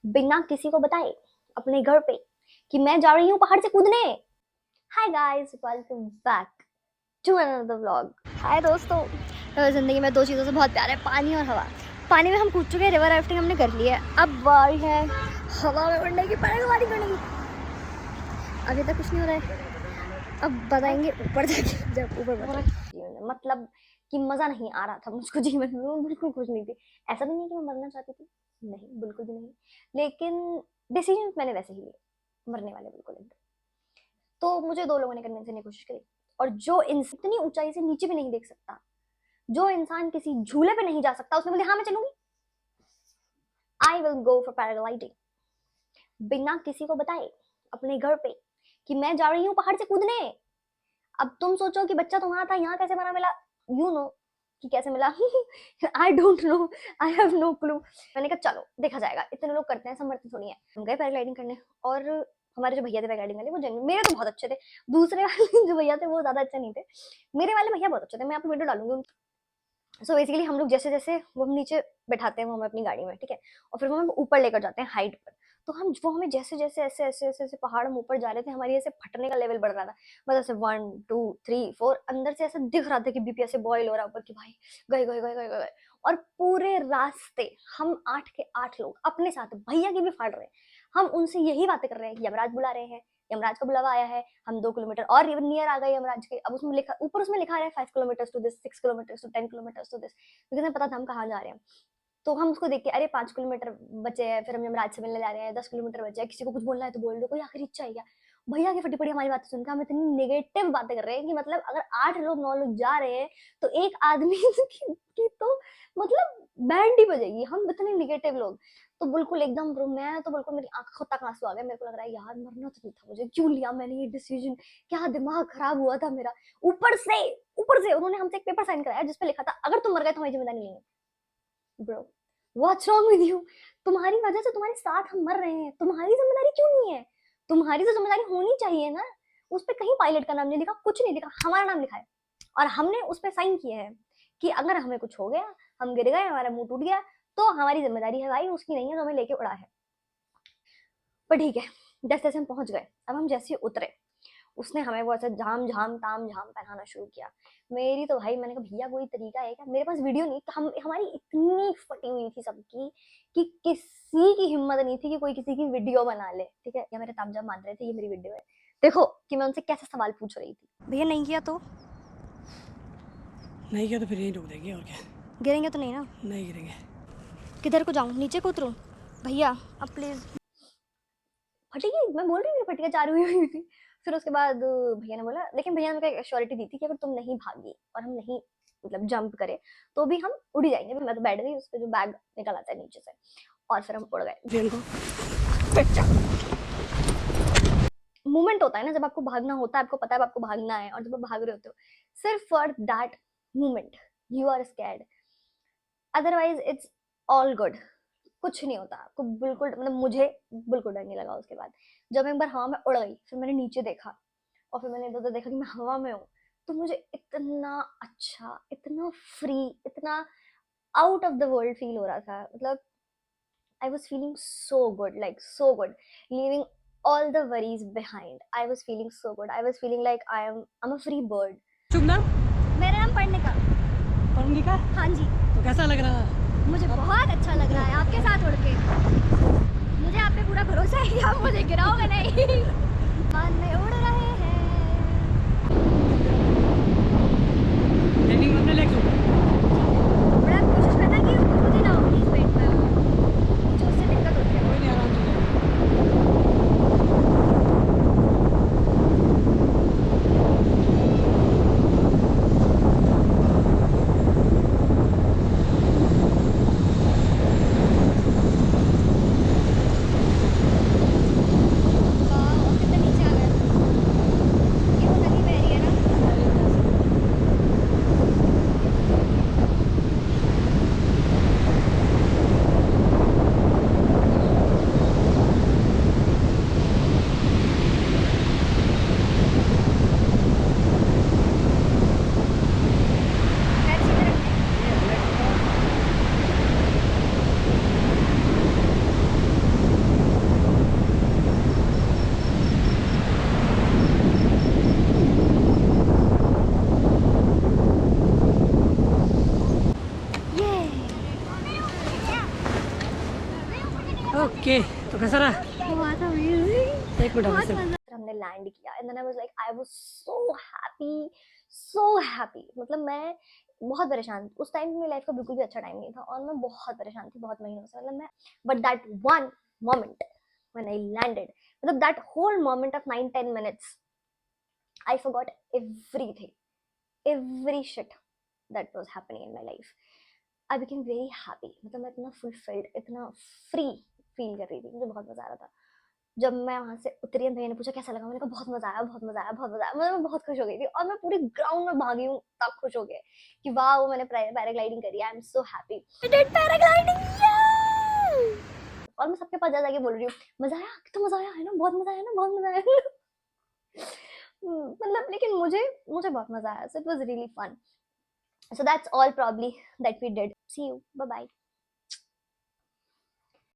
बिना किसी को बताए अपने घर पे कि मैं जा रही हूँ पहाड़ से कूदने। Hi guys, welcome back to another vlog. Hi दोस्तों, ज़िंदगी में दो चीज़ों से बहुत प्यार है, पानी और हवा। पानी में हम कूद चुके हैं, रिवर राफ्टिंग हमने कर लिया है, अब बारी है हवा में उड़ने की, पैराग्लाइडिंग करने की। अभी तक कुछ नहीं हो रहा है, अब बताएंगे ऊपर जाके जब ऊपर मतलब कि मज़ा नहीं आ रहा था मुझको जीवन में, मैं बिल्कुल खुश नहीं थी। ऐसा भी नहीं कि मैं मरना चाहती थी, नहीं बिल्कुल भी नहीं, लेकिन डिसीजन मैंने वैसे ही लिए, मरने वाले बिल्कुल एकदम। तो मुझे दो लोगों ने कन्विंस करने की कोशिश करी, और जो इतनी ऊंचाई से नीचे भी नहीं देख सकता, जो इंसान किसी झूले पे नहीं जा सकता, उसने बोले हाँ मैं चलूंगी, I will go for paragliding. बिना किसी को बताए अपने घर पे कि मैं जा रही हूँ पहाड़ से कूदने। अब तुम सोचो कि बच्चा तुम्हारा था, यहाँ कैसे बना मिला, यू नो कि कैसे मिला। I don't know, I have no clue. मैंने कहा चलो देखा जाएगा, इतने लोग करते हैं, सब मरते थोड़ी हैं। हम गए पैराग्लाइडिंग करने, और हमारे जो भैया थे पैराग्लाइडिंग वाले, वो जेन्युइन, मेरे तो बहुत अच्छे थे, दूसरे वाले जो भैया थे वो ज्यादा अच्छे नहीं थे, मेरे वाले भैया बहुत अच्छे थे, मैं आपको वीडियो डालूंगी। सो बेसिकली हम लोग जैसे जैसे वो हम नीचे बैठाते हैं वो हमें अपनी गाड़ी में, ठीक है, और फिर वो हमें ऊपर लेकर जाते हैं हाइट पर। तो हम वो हमें जैसे जैसे ऐसे ऐसे ऐसे ऐसे पहाड़ हम ऊपर जा रहे थे, हमारी ऐसे फटने का लेवल बढ़ रहा था, मतलब ऐसे 1 2 3 4 अंदर से ऐसे दिख रहा था कि बीपी ऐसे बॉयल हो रहा है ऊपर की, भाई गए गए गए गए गए। और पूरे रास्ते हम 8 के 8 लोग अपने साथ, भैया की भी फाड़ रहे हैं, हम उनसे यही बातें कर रहे हैं कि यमराज बुला रहे हैं, यमराज का बुलावा आया है, हम 2 किलोमीटर और नियर आ गए यमराज के। अब उसमें लिखा, ऊपर उसमें लिखा है 5 kilometre to this, 6 kilometre to 10 kilometre to this, क्योंकि हमें पता था हम कहाँ जा रहे हैं। तो हम उसको देख के, अरे 5 किलोमीटर बचे हैं, फिर हम यमराज से मिलने जा रहे हैं, 10 किलोमीटर बचे हैं, किसी को कुछ बोलना है तो बोल दो, कोई आखिरी इच्छा है क्या। भैया की फटी पड़ी हमारी बातें सुनकर हम इतनी नेगेटिव बातें कर रहे हैं कि मतलब अगर 8 लोग 9 लोग जा रहे हैं तो एक आदमी की तो मतलब बैंड ही बजेगी, हम इतने निगेटिव लोग। तो बिल्कुल एकदम ब्रो, मैं तो बिल्कुल, मेरी आंखों तक आंसू आ गए, मेरे को लग रहा है यार मरना तो नहीं था मुझे, क्यों लिया मैंने ये डिसीजन, क्या दिमाग खराब हुआ था मेरा। ऊपर से उन्होंने हमसे एक पेपर साइन कराया जिसपे लिखा था अगर तुम मर गए तो हमारी जिम्मेदारी नहीं लेंगे। Bro what's wrong with you, तुम्हारी वजह से तुम्हारे साथ हम मर रहे हैं, तुम्हारी जिम्मेदारी क्यों नहीं है, तुम्हारी तो जिम्मेदारी होनी चाहिए ना। उस पर कहीं पायलट का नाम नहीं लिखा, कुछ नहीं लिखा, हमारा नाम लिखा है, और हमने उस पर साइन किए हैं कि अगर हमें कुछ हो गया, हम गिर गए, हमारा मुंह टूट गया, तो हमारी जिम्मेदारी है भाई, उसकी नहीं है जो हमें लेके उड़ा है। पर ठीक है, जैसे जैसे हम पहुंच गए, अब हम जैसे उतरे, उसने हमें वो ऐसा झाम झाम ताम झाम पहनाना शुरू किया। मेरी तो भाई, मैंने कहा भैया कोई तरीका है क्या, मेरे पास वीडियो नहीं, तो हम हमारी इतनी फटी हुई थी सबकी कि किसी की हिम्मत नहीं थी कि कोई किसी की वीडियो बना ले, ठीक है, या मेरे तामझाम मान रहे थे ये मेरी वीडियो है। देखो कि मैं उनसे कैसे सवाल पूछ रही थी, भैया नहीं किया तो नहीं किया तो फिर यहीं रोक देंगे, और क्या। गिरेंगे तो नहीं ना, नहीं गिरेंगे। किधर को जाऊँ, नीचे को उतरूँ, भैया अब प्लीज। फटेगी, मैं बोल रही हूँ फटेगा, चार हुई थी। फिर उसके बाद भैया ने बोला, लेकिन भैया ने मुझे श्योरिटी दी थी कि अगर तुम नहीं भागी और हम नहीं मतलब जंप करे तो भी हम उड़ ही जाएंगे। मैं तो बैठ गई, उस पर जो बैग निकल आता है नीचे से, और फिर हम उड़ गए। ट्रेन को मूवमेंट होता है ना, जब आपको भागना होता है, आपको पता है आपको भागना है, और जब आप भाग रहे होते हो सिर्फ for that moment you are scared, otherwise it's all good, कुछ नहीं होता आपको, बिल्कुल मतलब मुझे बिल्कुल डर नहीं लगा। उसके बाद जब एक बार हवा में उड़ गई, फिर मैंने नीचे देखा, और फिर मैंने इधर उधर देखा कि मैं हवा में हूँ, तो मुझे इतना अच्छा, इतना फ्री, इतना out of the world feel हो रहा था, मतलब I was feeling so good, like so good, leaving all the worries behind. I was feeling so good. I was feeling like I'm a free bird. शुभ नाम मेरा नाम पढ़ने का, पढ़ने का। हाँ जी। तो कैसा लग रहा है? मुझे बहुत अच्छा लग रहा है आपके साथ उड़ के, मुझे आप पे पूरा भरोसा है कि आप मुझे गिराओगे नहीं। मान में उड़ रहे हैं। ट्रेनिंग में अपने लेग लो। बड़ा कोशिश करना कि खुद ही ना हो प्लीज पेट पे, मुझे उससे दिक्कत होती है। कोई नहीं, आराम से जाओ। वाह, कितने नीचे आ गए। ओके तो कैसा रहा? बहुत अमेजिंग, एक मिनट बहुत सिर्फ मजा। हमने लैंड किया and then I was like I was so happy. मतलब मैं बहुत परेशान थी उस टाइम, मेरी लाइफ का बिल्कुल भी अच्छा टाइम नहीं था और मैं बहुत परेशान थी बहुत महीनों से। मतलब मैं, but that one moment when I landed, मतलब that whole moment of 9-10 minutes, I forgot everything, every shit that was happening in my life. I became very happy. मतलब मैं इतना फुलफिल्ड, इतना फ्री फील कर रही थी, मुझे बहुत मजा आ रहा था। जब मैं वहां से उतरी और भैया ने पूछा कैसा लगा, मैंने कहा बहुत मजा आया, बहुत मजा आया, बहुत मजा आया। मतलब मैं बहुत खुश हो गई थी और मैं पूरी ग्राउंड में भागी हूँ, तब खुश हो गए कि वाह वो मैंने पैराग्लाइडिंग करी। I am so happy, I did paragliding. और मैं सबके पास जा जाके बोल रही हूँ मजा आया, कितना मजा आया है ना, बहुत मजा आया ना, बहुत मजा आया। मतलब लेकिन मुझे मुझे बहुत मजा आया, so it was really fun. So that's all probably that we did. See you. Bye bye.